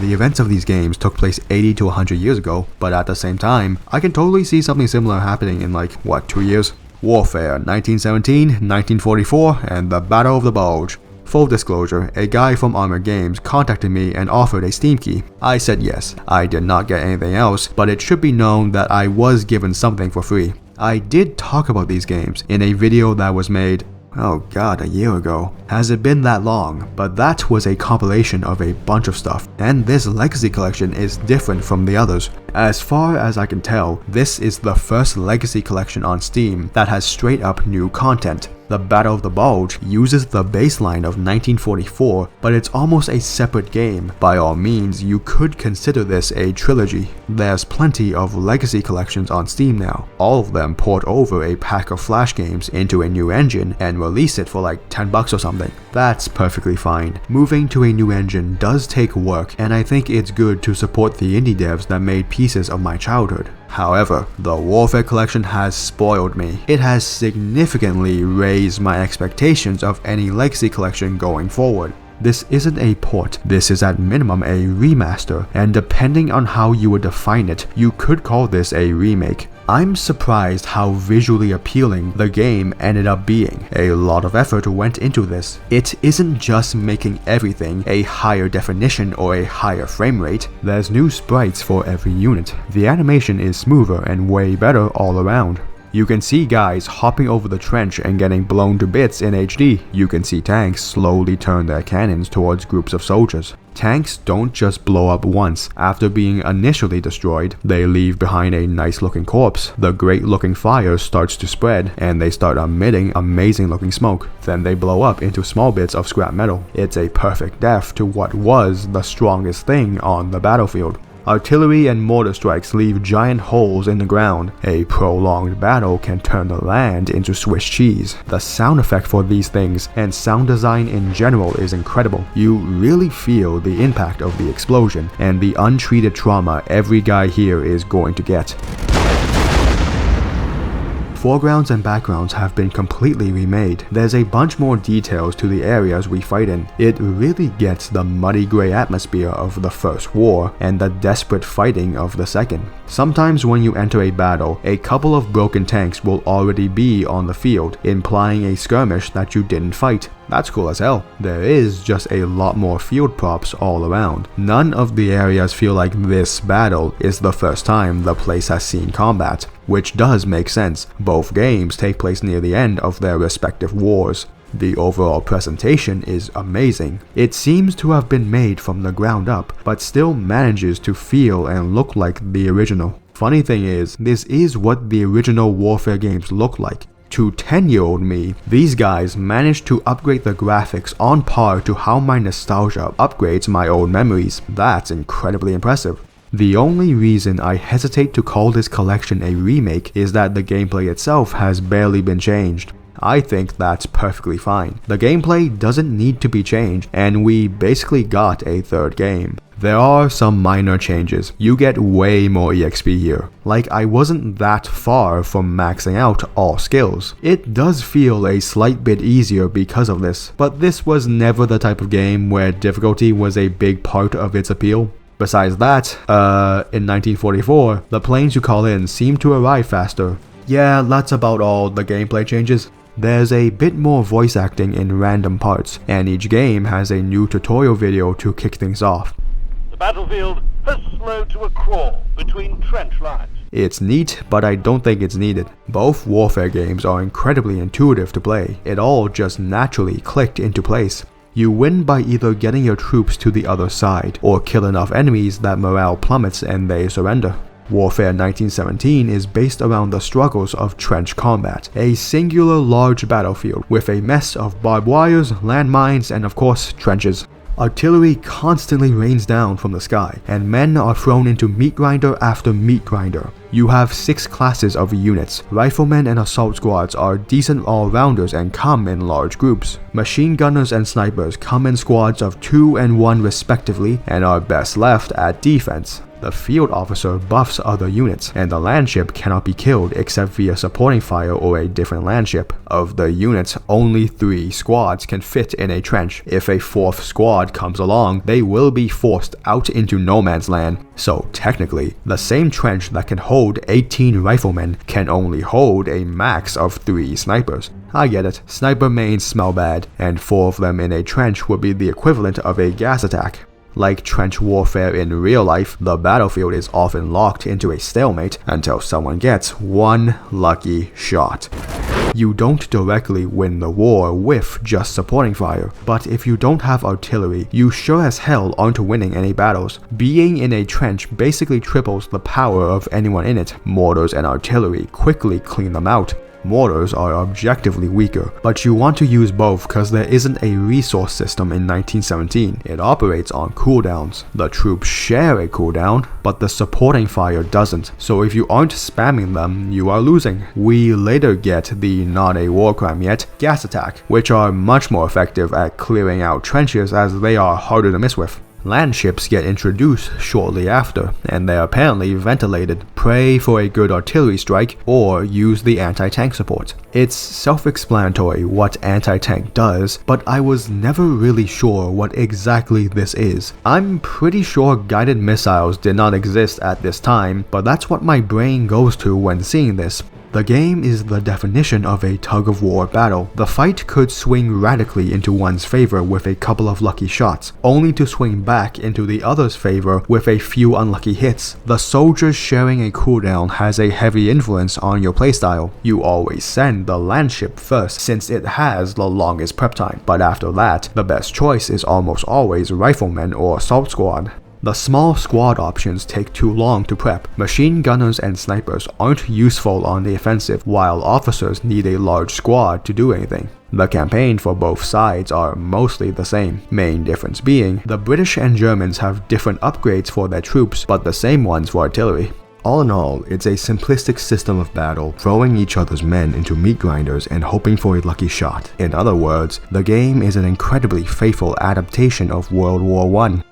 The events of these games took place 80 to 100 years ago, but at the same time, I can totally see something similar happening in 2 years? Warfare 1917, 1944, and the Battle of the Bulge. Full disclosure, a guy from Armored Games contacted me and offered a Steam key. I said yes. I did not get anything else, but it should be known that I was given something for free. I did talk about these games in a video that was made, oh god, a year ago. Has it been that long? But that was a compilation of a bunch of stuff, and this Legacy Collection is different from the others. As far as I can tell, this is the first Legacy Collection on Steam that has straight up new content. The Battle of the Bulge uses the baseline of 1944, but it's almost a separate game. By all means, you could consider this a trilogy. There's plenty of Legacy collections on Steam now. All of them port over a pack of Flash games into a new engine and release it for like $10 or something. That's perfectly fine. Moving to a new engine does take work, and I think it's good to support the indie devs that made pieces of my childhood. However, the Warfare Collection has spoiled me. It has significantly raised my expectations of any Legacy Collection going forward. This isn't a port, this is at minimum a remaster, and depending on how you would define it, you could call this a remake. I'm surprised how visually appealing the game ended up being. A lot of effort went into this. It isn't just making everything a higher definition or a higher frame rate. There's new sprites for every unit. The animation is smoother and way better all around. You can see guys hopping over the trench and getting blown to bits in HD. You can see tanks slowly turn their cannons towards groups of soldiers. Tanks don't just blow up once. After being initially destroyed, they leave behind a nice looking corpse. The great looking fire starts to spread and they start emitting amazing looking smoke. Then they blow up into small bits of scrap metal. It's a perfect death to what was the strongest thing on the battlefield. Artillery and mortar strikes leave giant holes in the ground. A prolonged battle can turn the land into Swiss cheese. The sound effect for these things and sound design in general is incredible. You really feel the impact of the explosion and the untreated trauma every guy here is going to get. Foregrounds and backgrounds have been completely remade. There's a bunch more details to the areas we fight in. It really gets the muddy gray atmosphere of the First War and the desperate fighting of the Second. Sometimes when you enter a battle, a couple of broken tanks will already be on the field, implying a skirmish that you didn't fight. That's cool as hell. There is just a lot more field props all around. None of the areas feel like this battle is the first time the place has seen combat, which does make sense. Both games take place near the end of their respective wars. The overall presentation is amazing. It seems to have been made from the ground up, but still manages to feel and look like the original. Funny thing is, this is what the original Warfare games look like. To 10-year-old me, these guys managed to upgrade the graphics on par to how my nostalgia upgrades my old memories. That's incredibly impressive. The only reason I hesitate to call this collection a remake is that the gameplay itself has barely been changed. I think that's perfectly fine. The gameplay doesn't need to be changed, and we basically got a third game. There are some minor changes. You get way more EXP here. Like, I wasn't that far from maxing out all skills. It does feel a slight bit easier because of this, but this was never the type of game where difficulty was a big part of its appeal. Besides that, in 1944, the planes you call in seem to arrive faster. Yeah, that's about all the gameplay changes. There's a bit more voice acting in random parts, and each game has a new tutorial video to kick things off. The battlefield has slowed to a crawl between trench lines. It's neat, but I don't think it's needed. Both Warfare games are incredibly intuitive to play. It all just naturally clicked into place. You win by either getting your troops to the other side, or kill enough enemies that morale plummets and they surrender. Warfare 1917 is based around the struggles of trench combat, a singular large battlefield with a mess of barbed wires, landmines, and of course, trenches. Artillery constantly rains down from the sky, and men are thrown into meat grinder after meat grinder. You have 6 classes of units. Riflemen and assault squads are decent all-rounders and come in large groups. Machine gunners and snipers come in squads of 2 and 1 respectively and are best left at defense. The field officer buffs other units, and the landship cannot be killed except via supporting fire or a different landship. Of the units, only 3 squads can fit in a trench. If a 4th squad comes along, they will be forced out into no man's land. So technically, the same trench that can hold 18 riflemen can only hold a max of 3 snipers. I get it, sniper mains smell bad, and 4 of them in a trench would be the equivalent of a gas attack. Like trench warfare in real life, the battlefield is often locked into a stalemate until someone gets one lucky shot. You don't directly win the war with just supporting fire, but if you don't have artillery, you sure as hell aren't winning any battles. Being in a trench basically triples the power of anyone in it. Mortars and artillery quickly clean them out. Mortars are objectively weaker, but you want to use both because there isn't a resource system in 1917. It operates on cooldowns. The troops share a cooldown, but the supporting fire doesn't, so if you aren't spamming them, you are losing. We later get the not a war crime yet gas attack, which are much more effective at clearing out trenches as they are harder to miss with. Landships get introduced shortly after, and they're apparently ventilated. Pray for a good artillery strike, or use the anti-tank support. It's self-explanatory what anti-tank does, but I was never really sure what exactly this is. I'm pretty sure guided missiles did not exist at this time, but that's what my brain goes to when seeing this. The game is the definition of a tug-of-war battle. The fight could swing radically into one's favor with a couple of lucky shots, only to swing back into the other's favor with a few unlucky hits. The soldiers sharing a cooldown has a heavy influence on your playstyle. You always send the landship first since it has the longest prep time, but after that, the best choice is almost always riflemen or assault squad. The small squad options take too long to prep. Machine gunners and snipers aren't useful on the offensive, while officers need a large squad to do anything. The campaign for both sides are mostly the same, main difference being the British and Germans have different upgrades for their troops, but the same ones for artillery. All in all, it's a simplistic system of battle, throwing each other's men into meat grinders and hoping for a lucky shot. In other words, the game is an incredibly faithful adaptation of World War I.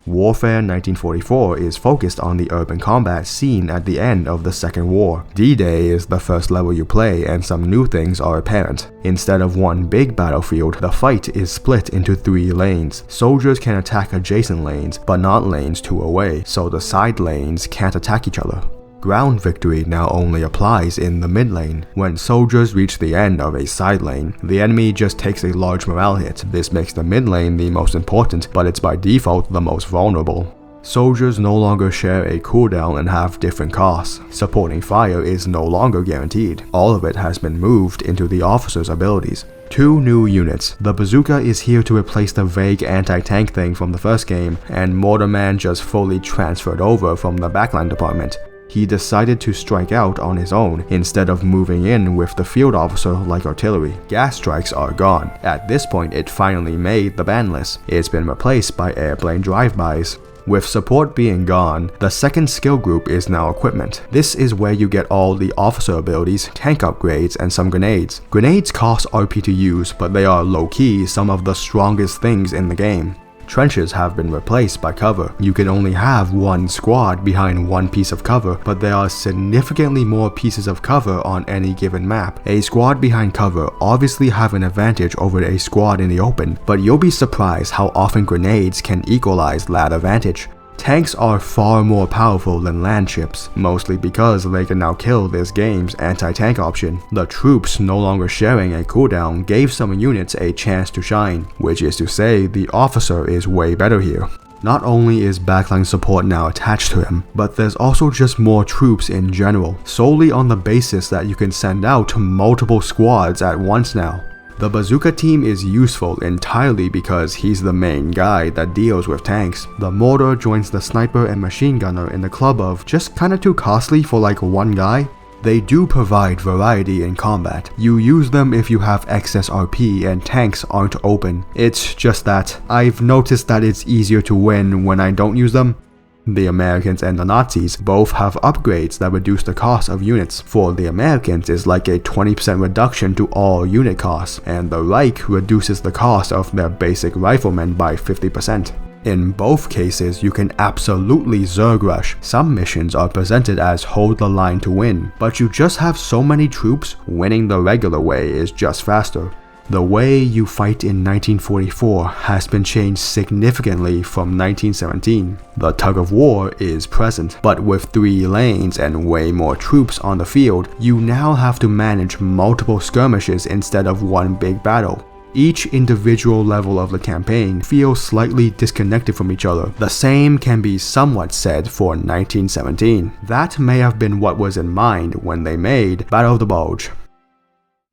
Warfare 1944 is focused on the urban combat scene at the end of the Second War. D-Day is the first level you play, and some new things are apparent. Instead of one big battlefield, the fight is split into 3 lanes. Soldiers can attack adjacent lanes, but not lanes 2 away, so the side lanes can't attack each other. Ground victory now only applies in the mid lane. When soldiers reach the end of a side lane, the enemy just takes a large morale hit. This makes the mid lane the most important, but it's by default the most vulnerable. Soldiers no longer share a cooldown and have different costs. Supporting fire is no longer guaranteed. All of it has been moved into the officer's abilities. 2 new units. The bazooka is here to replace the vague anti-tank thing from the first game, and Mortarman just fully transferred over from the backline department. He decided to strike out on his own instead of moving in with the field officer like artillery. Gas strikes are gone. At this point, it finally made the ban list. It's been replaced by airplane drive-bys. With support being gone, the second skill group is now equipment. This is where you get all the officer abilities, tank upgrades, and some grenades. Grenades cost RP to use, but they are low-key some of the strongest things in the game. Trenches have been replaced by cover. You can only have 1 squad behind 1 piece of cover, but there are significantly more pieces of cover on any given map. A squad behind cover obviously have an advantage over a squad in the open, but you'll be surprised how often grenades can equalize that advantage. Tanks are far more powerful than landships, mostly because they can now kill this game's anti-tank option. The troops no longer sharing a cooldown gave some units a chance to shine, which is to say the officer is way better here. Not only is backline support now attached to him, but there's also just more troops in general, solely on the basis that you can send out multiple squads at once now. The bazooka team is useful entirely because he's the main guy that deals with tanks. The mortar joins the sniper and machine gunner in the club of just kinda too costly for like one guy. They do provide variety in combat. You use them if you have excess RP and tanks aren't open. It's just that I've noticed that it's easier to win when I don't use them. The Americans and the Nazis both have upgrades that reduce the cost of units. For the Americans is like a 20% reduction to all unit costs, and the Reich reduces the cost of their basic riflemen by 50%. In both cases, you can absolutely Zerg rush. Some missions are presented as hold the line to win, but you just have so many troops, winning the regular way is just faster. The way you fight in 1944 has been changed significantly from 1917. The tug of war is present, but with 3 lanes and way more troops on the field, you now have to manage multiple skirmishes instead of one big battle. Each individual level of the campaign feels slightly disconnected from each other. The same can be somewhat said for 1917. That may have been what was in mind when they made Battle of the Bulge,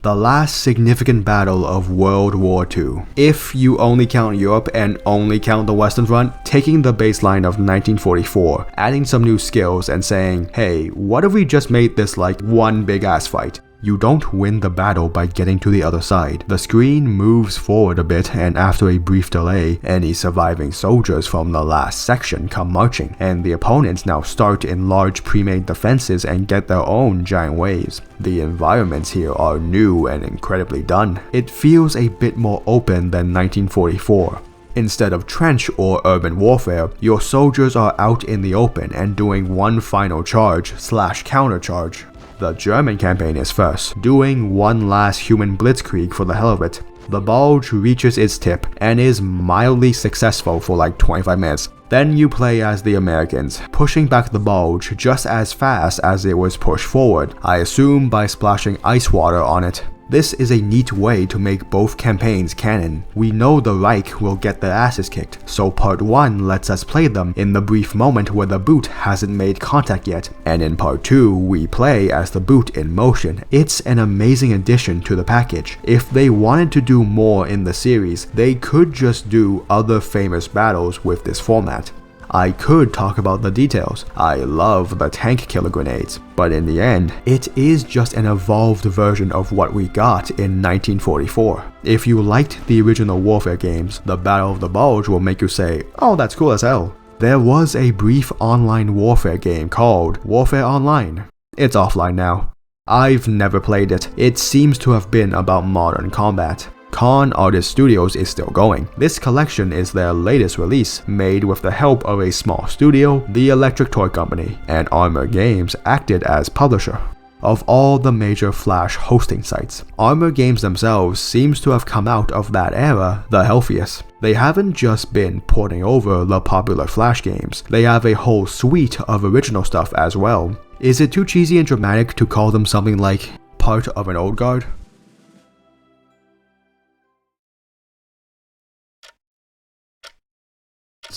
the last significant battle of World War II. If you only count Europe and only count the Western Front, taking the baseline of 1944, adding some new skills and saying, hey, what if we just made this like one big ass fight? You don't win the battle by getting to the other side. The screen moves forward a bit, and after a brief delay, any surviving soldiers from the last section come marching, and the opponents now start in large pre-made defenses and get their own giant waves. The environments here are new and incredibly done. It feels a bit more open than 1944. Instead of trench or urban warfare, your soldiers are out in the open and doing one final charge/countercharge. The German campaign is first, doing one last human blitzkrieg for the hell of it. The Bulge reaches its tip and is mildly successful for like 25 minutes. Then you play as the Americans, pushing back the Bulge just as fast as it was pushed forward, I assume by splashing ice water on it. This is a neat way to make both campaigns canon. We know the Reich will get their asses kicked, so part 1 lets us play them in the brief moment where the boot hasn't made contact yet, and in part 2 we play as the boot in motion. It's an amazing addition to the package. If they wanted to do more in the series, they could just do other famous battles with this format. I could talk about the details. I love the tank killer grenades, but in the end, it is just an evolved version of what we got in 1944. If you liked the original Warfare games, the Battle of the Bulge will make you say, oh, that's cool as hell. There was a brief online Warfare game called Warfare Online. It's offline now. I've never played it. It seems to have been about modern combat. Con Artist Studios is still going. This collection is their latest release, made with the help of a small studio, the Electric Toy Company, and Armor Games acted as publisher. Of all the major Flash hosting sites, Armor Games themselves seems to have come out of that era the healthiest. They haven't just been porting over the popular Flash games, they have a whole suite of original stuff as well. Is it too cheesy and dramatic to call them something like part of an old guard?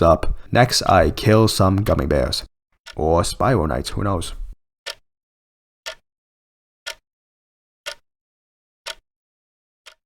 Up. Next, I kill some gummy bears. Or spiral knights, who knows.